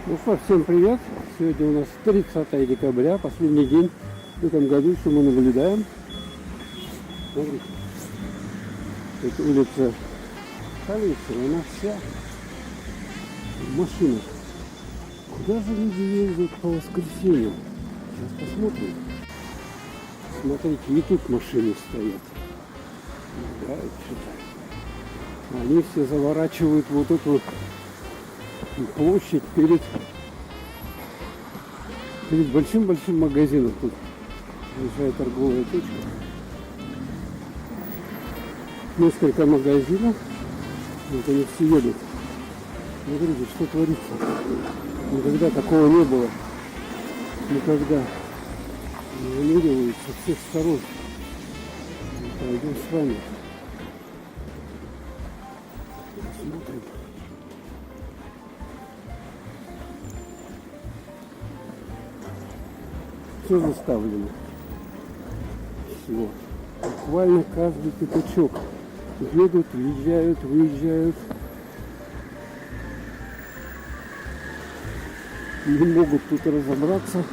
Ну что, всем привет! Сегодня у нас 30 декабря, последний день в этом году, что мы наблюдаем. Смотрите, это улица Колесова, она вся в машинах. Куда же люди ездят по воскресеньям? Сейчас посмотрим. Смотрите, и тут машины стоят. Играют что-то. Они все заворачивают вот эту площадь перед большим-большим магазином. Тут большая торговая точка. Несколько магазинов. Вот они все едут. Смотрите, что творится. Никогда такого не было. Никогда. Выныривают со всех сторон. Пойдем с вами. Смотрим. Все заставлено. Все. Буквально каждый пятачок. Едут, въезжают, выезжают. Не могут тут разобраться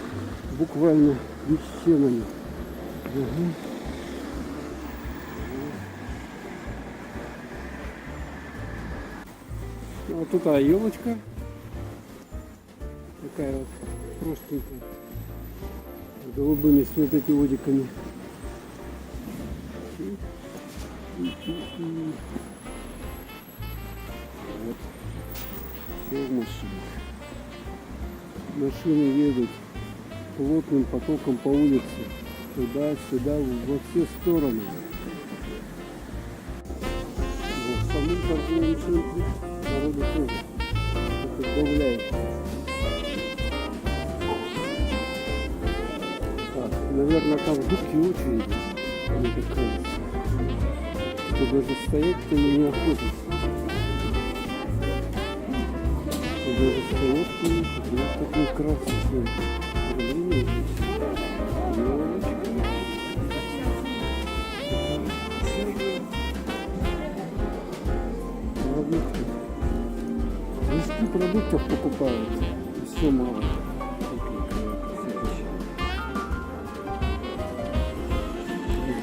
буквально с стенами. Угу. Вот тут елочка. Такая вот простенькая. С голубыми светодиодиками. Вот. Все в машинах. Машины едут плотным потоком по улице. Туда-сюда, во все стороны. В самом торговом центре народу тоже добавляется. Наверное, там жуткие очереди, мне так кажется. Что даже стоять-то и не охотится. Что даже стоять-то и вот такой красный. Мешки продуктов покупают. Все мало.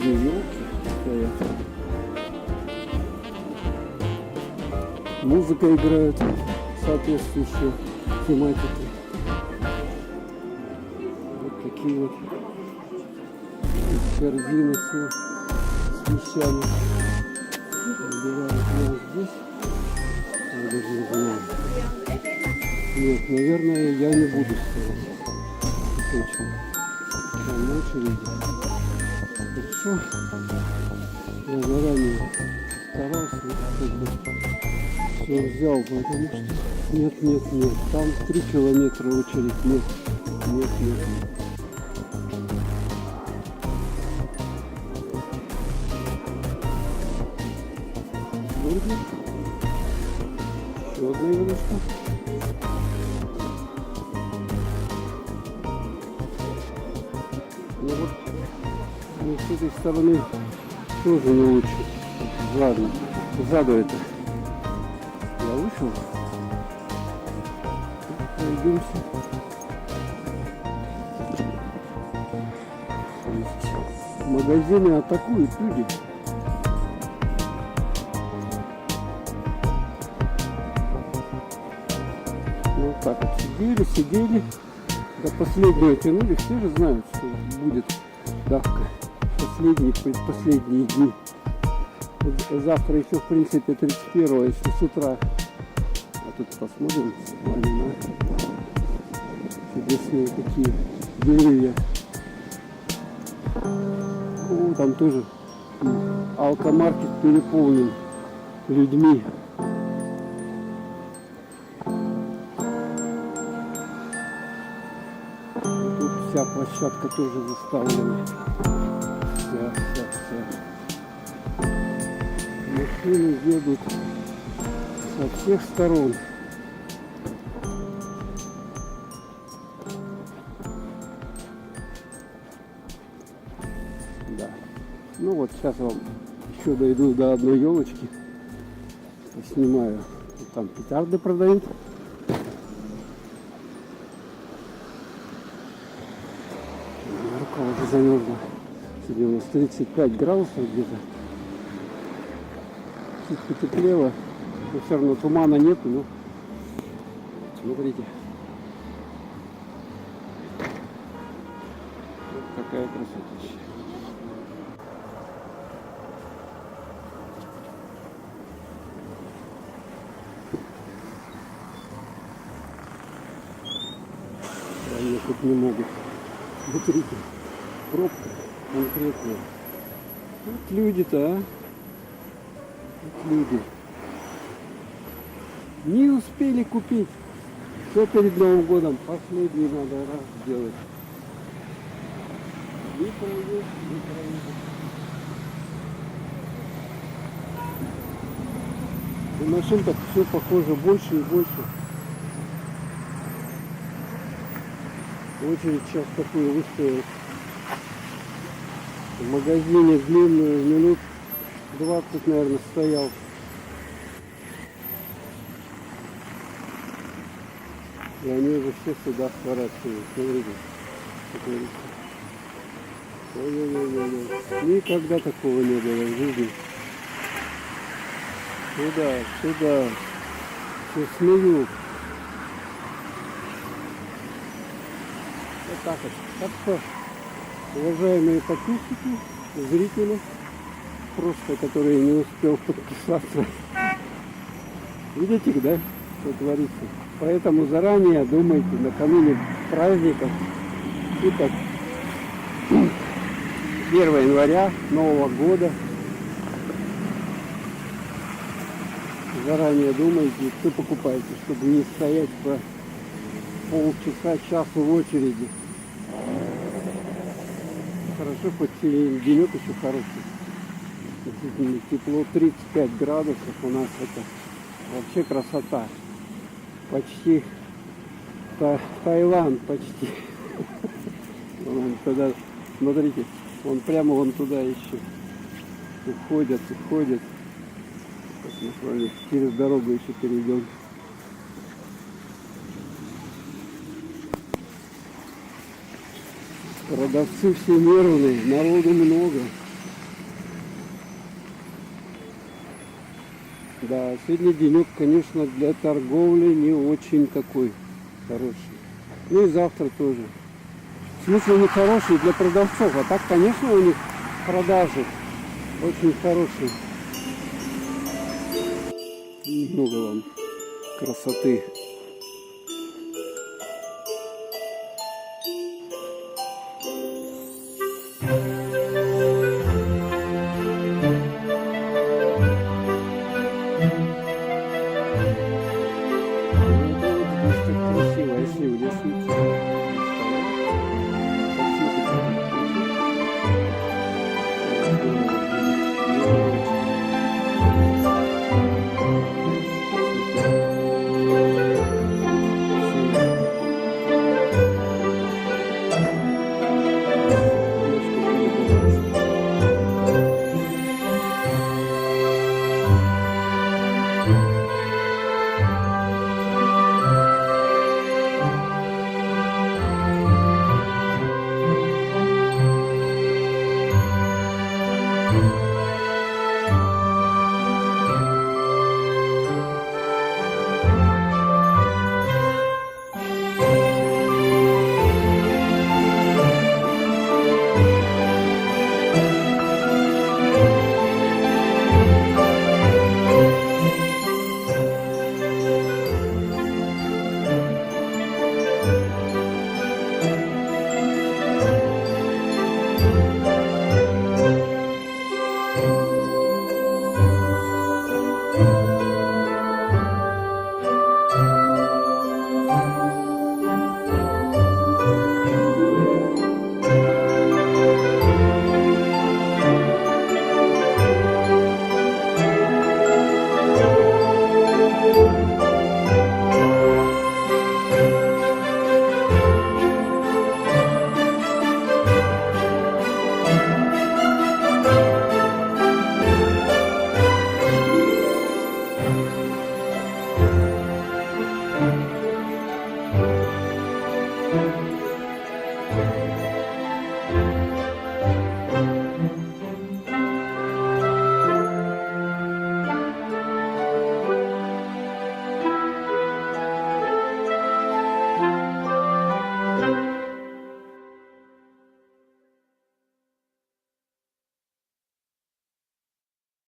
Елки стоят. Музыка играет соответствующая тематике. Вот такие вот корзины с вещами. Выбирают нас здесь. Я даже не знаю. Нет, наверное, я не буду стоять. Точно. Там на очереди. Хорошо. Я заранее старался, чтобы все взял, потому что нет. Там 3 километра очередь. Нет. Бургер. Еще одна игрушка. Ну вот. С этой стороны тоже не очень. Сзаду это. Я вышел. Пойдемся. Магазины атакуют люди. Вот так вот сидели. До последнего тянули. Все же знают, что будет давка. Предпоследние дни. Вот завтра еще, в принципе, 31-го, если с утра. А тут посмотрим с вами на чудесные такие деревья. О, там тоже алкомаркет переполнен людьми. Тут вся площадка тоже заставлена. Вся. Машины едут со всех сторон. Да. Ну вот сейчас вам еще дойду до одной елочки. Снимаю. Там петарды продают. Пробка уже замерзла. Сегодня у нас 35 градусов где-то. Чуть потеплело. Но все равно тумана нету, но смотрите. Вот такая красота. Ехать не могут. Смотрите, пробка конкретная. Вот люди-то, а? Вот люди. Не успели купить. Все перед Новым годом. Последний надо раз сделать. Не проедет, не проедет. И машин так все похоже больше и больше. Очередь сейчас такую выстоит. В магазине длинную, минут 20, наверное, стоял. И они уже все сюда сворачивают. Смотрите, что творится. Ой-ой-ой-ой. Никогда такого не было в жизни. Сюда, сюда. Все смеют. Вот так вот. Так что, уважаемые подписчики, зрители, просто которые не успел подписаться. Видите, да, что творится? Поэтому заранее думайте, накануне праздников, типа 1 января, Нового года. Заранее думайте, что покупаете, чтобы не стоять по полчаса, часу в очереди. Хорошо, хоть и денек еще хороший. Действительно тепло, 35 градусов у нас, это вообще красота. Почти Таиланд, почти. Вон туда, смотрите, он прямо вон туда еще уходят. Мы с вами через дорогу еще перейдем. Продавцы все нервные, народу много. Да, сегодня денек, конечно, для торговли не очень такой хороший. Ну и завтра тоже. В смысле не хороший для продавцов, а так, конечно, у них продажи очень хорошие. Много вам красоты.